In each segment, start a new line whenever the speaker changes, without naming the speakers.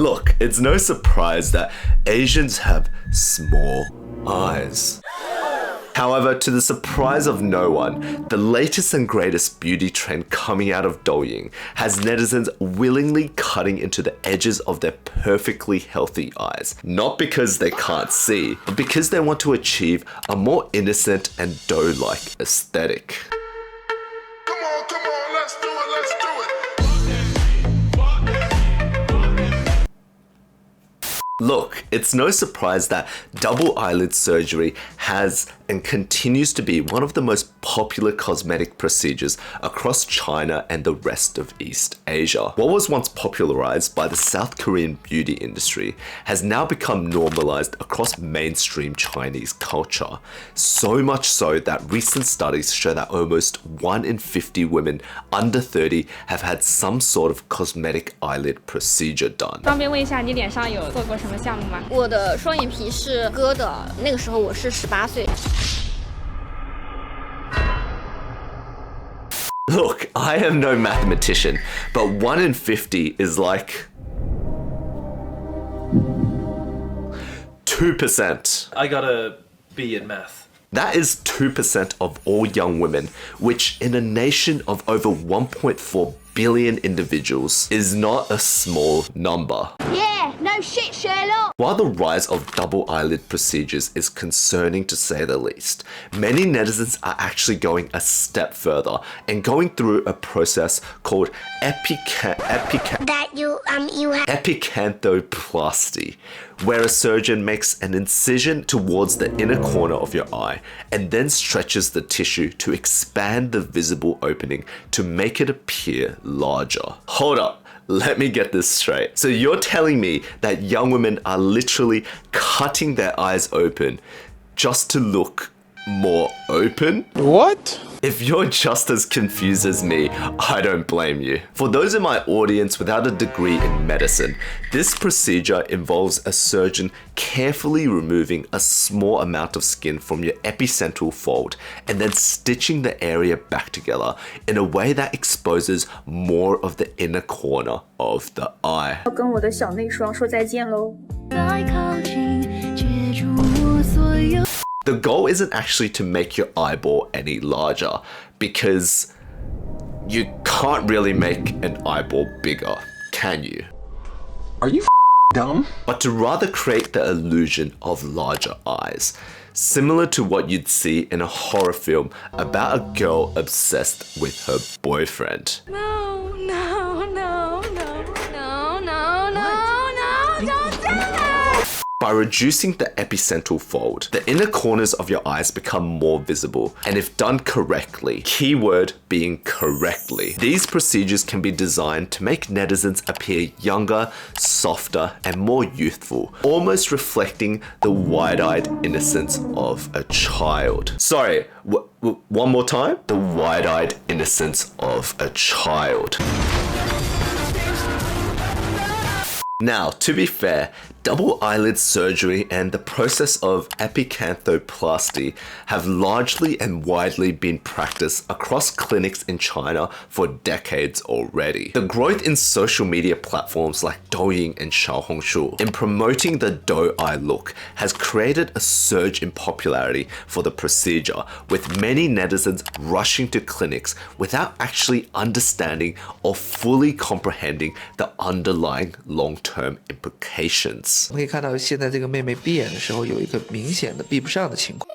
Look, it's no surprise that Asians have small eyes. However, to the surprise of no one, the latest and greatest beauty trend coming out of Douyin has netizens willingly cutting into the edges of their perfectly healthy eyes. Not because they can't see, but because they want to achieve a more innocent and dough-like aesthetic.
Come on, let's do it, let's do it.
Look, it's no surprise that double eyelid surgery has and continues to be one of the most popular cosmetic procedures across China and the rest of East Asia. What was once popularized by the South Korean beauty industry has now become normalized across mainstream Chinese culture. So much so that recent studies show that almost 1 in 50 women under 30 have had some sort of cosmetic eyelid procedure done.
方便问一下，你脸上有做过什么项目吗？
我的双眼皮是割的，那个时候我是18岁。
Look, I am no mathematician, but 1 in 50 is like 2%.
I got a B in math.
That is 2% of all young women, which in a nation of over 1.4 billion individuals is not a small number.
Yeah, no shit, Sherlock.
While the rise of double eyelid procedures is concerning to say the least, many netizens are actually going a step further and going through a process called epicanthoplasty, where a surgeon makes an incision towards the inner corner of your eye and then stretches the tissue to expand the visible opening to make it appear larger. Hold up. Let me get this straight. So you're telling me that young women are literally cutting their eyes open just to look more open?
What?
If you're just as confused as me, I don't blame you. For those in my audience without a degree in medicine, this procedure involves a surgeon carefully removing a small amount of skin from your epicentral fold and then stitching the area back together in a way that exposes more of the inner corner of the eye.
要跟我的小内双说再见喽。
The goal isn't actually to make your eyeball any larger, because you can't really make an eyeball bigger, can you?
Are you dumb?
But to rather create the illusion of larger eyes, similar to what you'd see in a horror film about a girl obsessed with her boyfriend.
No, no, no, no, no, no, no, no, don't do that!
By reducing the epicentral fold, the inner corners of your eyes become more visible, and if done correctly, keyword being correctly, these procedures can be designed to make netizens appear younger, softer, and more youthful, almost reflecting the wide-eyed innocence of a child. Sorry, one more time? The wide-eyed innocence of a child. Now, to be fair, double eyelid surgery and the process of epicanthoplasty have largely and widely been practiced across clinics in China for decades already. The growth in social media platforms like Douyin and Xiaohongshu in promoting the doe eye look has created a surge in popularity for the procedure, with many netizens rushing to clinics without actually understanding or fully comprehending the underlying long-term implications.
我们可以看到，现在这个妹妹闭眼的时候有一个明显的闭不上的情况。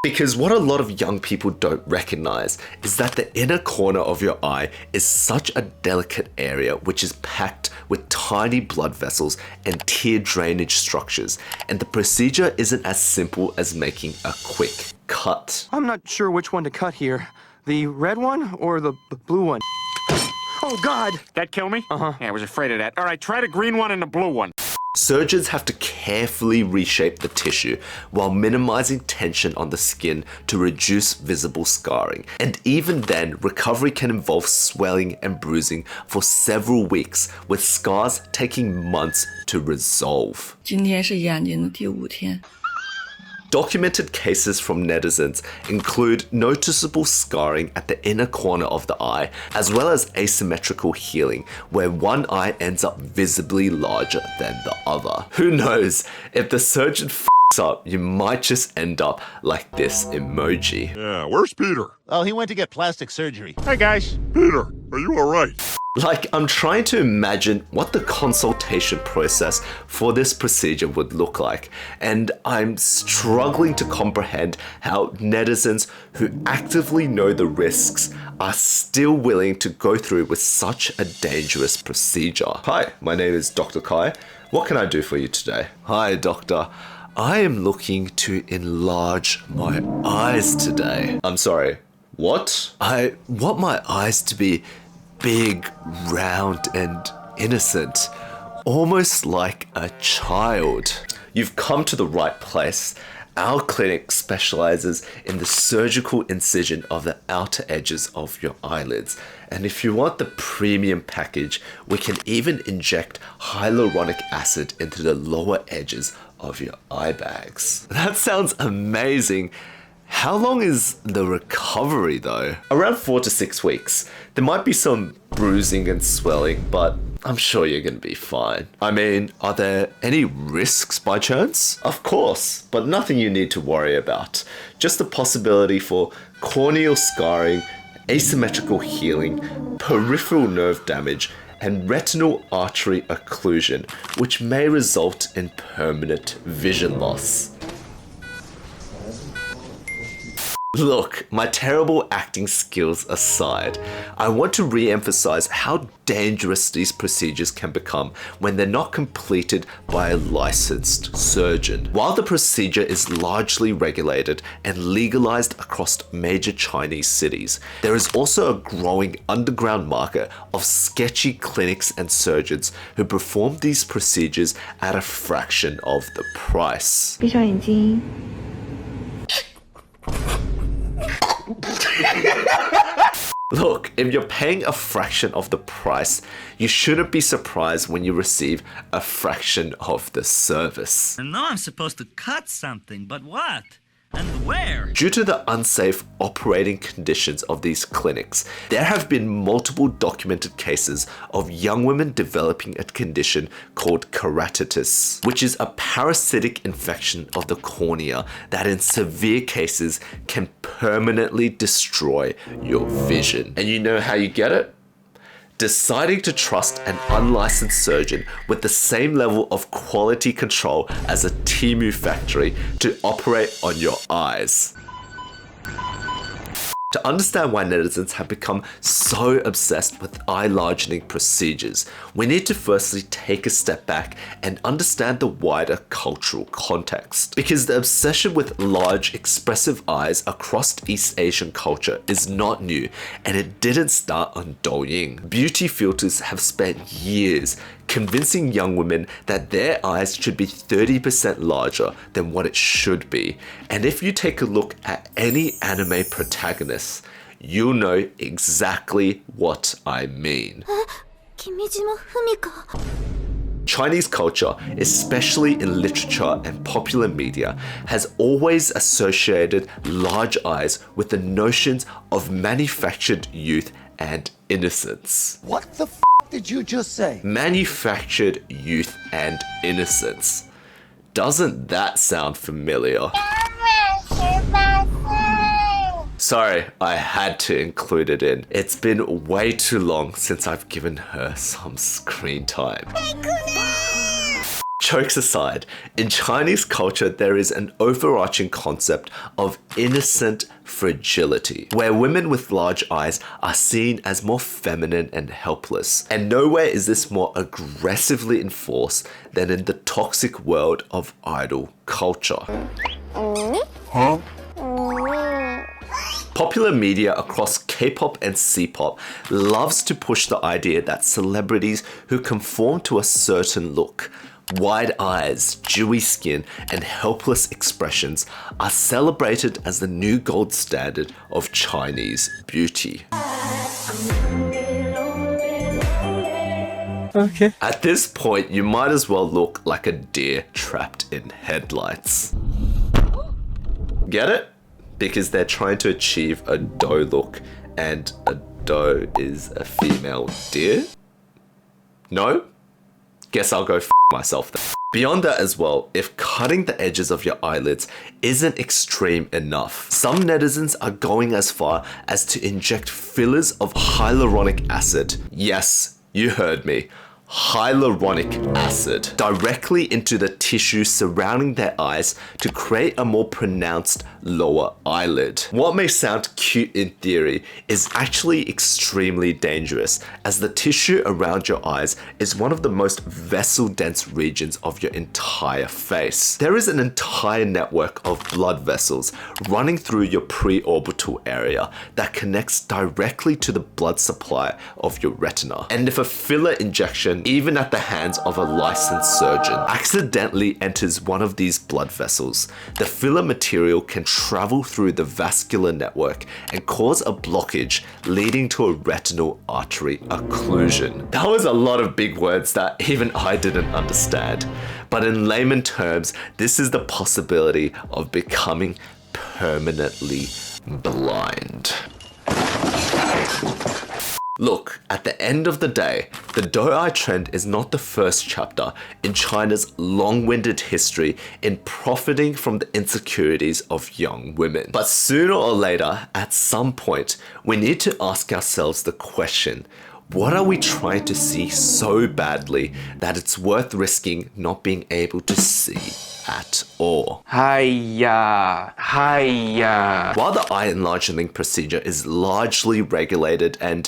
Because what a lot of young people don't recognize is that the inner corner of your eye is such a delicate area which is packed with tiny blood vessels and tear drainage structures, and the procedure isn't as simple as making a quick cut.
I'm not sure which one to cut here. The red one or the blue one? Oh, God!
That kill me?
Uh-huh.
Yeah, I was afraid of that. All right, try the green one and the blue one.
Surgeons have to carefully reshape the tissue while minimizing tension on the skin to reduce visible scarring. And even then, recovery can involve swelling and bruising for several weeks, with scars taking months to resolve.
今天是眼睛的第5天。
Documented cases from netizens include noticeable scarring at the inner corner of the eye, as well as asymmetrical healing, where one eye ends up visibly larger than the other. Who knows, if the surgeon f***s up, you might just end up like this emoji.
Yeah, where's Peter?
Oh, he went to get plastic surgery.
Hey, guys.
Peter, are you alright?
Like, I'm trying to imagine what the consultation process for this procedure would look like, and I'm struggling to comprehend how netizens who actively know the risks are still willing to go through with such a dangerous procedure. Hi, my name is Dr. Kai. What can I do for you today? Hi, doctor. I am looking to enlarge my eyes today. I'm sorry, what? I want my eyes to be big, round, and innocent, almost like a child. You've come to the right place. Our clinic specializes in the surgical incision of the outer edges of your eyelids. And if you want the premium package, we can even inject hyaluronic acid into the lower edges of your eye bags. That sounds amazing. How long is the recovery though? Around 4 to 6 weeks. There might be some bruising and swelling, but I'm sure you're gonna be fine. I mean, are there any risks by chance? Of course, but nothing you need to worry about. Just the possibility for corneal scarring, asymmetrical healing, peripheral nerve damage, and retinal artery occlusion, which may result in permanent vision loss. Look, my terrible acting skills aside, I want to re-emphasize how dangerous these procedures can become when they're not completed by a licensed surgeon. While the procedure is largely regulated and legalized across major Chinese cities, there is also a growing underground market of sketchy clinics and surgeons who perform these procedures at a fraction of the price.
闭上眼睛。
Look, if you're paying a fraction of the price, you shouldn't be surprised when you receive a fraction of the service.
I know I'm supposed to cut something, but what? And where?
Due to the unsafe operating conditions of these clinics, there have been multiple documented cases of young women developing a condition called keratitis, which is a parasitic infection of the cornea that in severe cases can permanently destroy your vision. And you know how you get it? Deciding to trust an unlicensed surgeon with the same level of quality control as a Temu factory to operate on your eyes. To understand why netizens have become so obsessed with eye-largening procedures, we need to firstly take a step back and understand the wider cultural context. Because the obsession with large, expressive eyes across East Asian culture is not new, and it didn't start on Douyin. Beauty filters have spent years convincing young women that their eyes should be 30% larger than what it should be. And if you take a look at any anime protagonist, you'll know exactly what I mean. Chinese culture, especially in literature and popular media, has always associated large eyes with the notions of manufactured youth and innocence.
What the f did you just say?
Manufactured youth and innocence. Doesn't that sound familiar? Sorry, I had to include it in. It's been way too long since I've given her some screen time. Jokes aside, in Chinese culture there is an overarching concept of innocent fragility, where women with large eyes are seen as more feminine and helpless. And nowhere is this more aggressively enforced than in the toxic world of idol culture. Popular media across K-pop and C-pop loves to push the idea that celebrities who conform to a certain look, wide eyes, dewy skin, and helpless expressions are celebrated as the new gold standard of Chinese beauty.
Okay.
At this point, you might as well look like a deer trapped in headlights. Get it? Because they're trying to achieve a doe look, and a doe is a female deer? No? Guess I'll go f myself then. Beyond that as well, if cutting the edges of your eyelids isn't extreme enough, some netizens are going as far as to inject fillers of hyaluronic acid. Yes, you heard me. Hyaluronic acid directly into the tissue surrounding their eyes to create a more pronounced lower eyelid. What may sound cute in theory is actually extremely dangerous, as the tissue around your eyes is one of the most vessel-dense regions of your entire face. There is an entire network of blood vessels running through your preorbital area that connects directly to the blood supply of your retina. And if a filler injection, even at the hands of a licensed surgeon, accidentally enters one of these blood vessels, the filler material can travel through the vascular network and cause a blockage, leading to a retinal artery occlusion. That was a lot of big words that even I didn't understand. But in layman terms, this is the possibility of becoming permanently blind. Look, at the end of the day, the doe eye trend is not the first chapter in China's long-winded history in profiting from the insecurities of young women. But sooner or later, at some point, we need to ask ourselves the question, what are we trying to see so badly that it's worth risking not being able to see at all?
Hiya. Hiya.
While the eye enlarging procedure is largely regulated and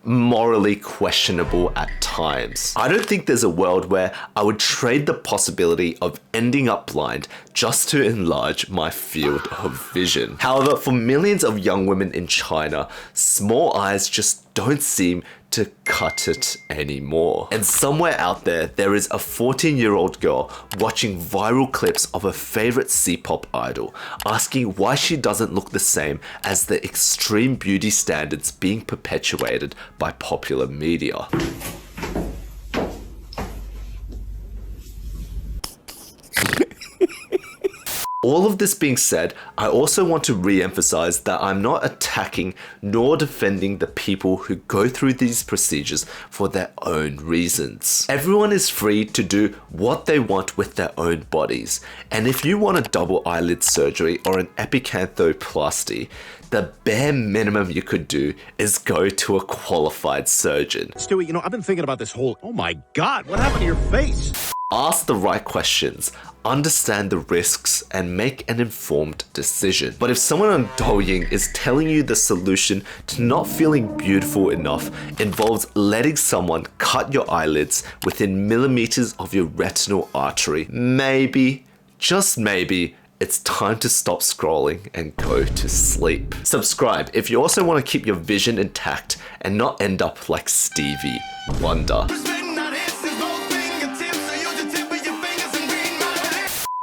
morally questionable at times, I don't think there's a world where I would trade the possibility of ending up blind just to enlarge my field of vision. However, for millions of young women in China, small eyes just don't seem to cut it anymore. And somewhere out there, there is a 14-year-old girl watching viral clips of her favorite C-pop idol, asking why she doesn't look the same as the extreme beauty standards being perpetuated by popular media. All of this being said, I also want to re-emphasize that I'm not attacking nor defending the people who go through these procedures for their own reasons. Everyone is free to do what they want with their own bodies, and if you want a double eyelid surgery or an epicanthoplasty, the bare minimum you could do is go to a qualified surgeon.
Stewie, you know, I've been thinking about this whole, oh my God, what happened to your face?
Ask the right questions, understand the risks, and make an informed decision. But if someone on Douyin is telling you the solution to not feeling beautiful enough involves letting someone cut your eyelids within millimeters of your retinal artery, maybe, just maybe, it's time to stop scrolling and go to sleep. Subscribe if you also want to keep your vision intact and not end up like Stevie Wonder.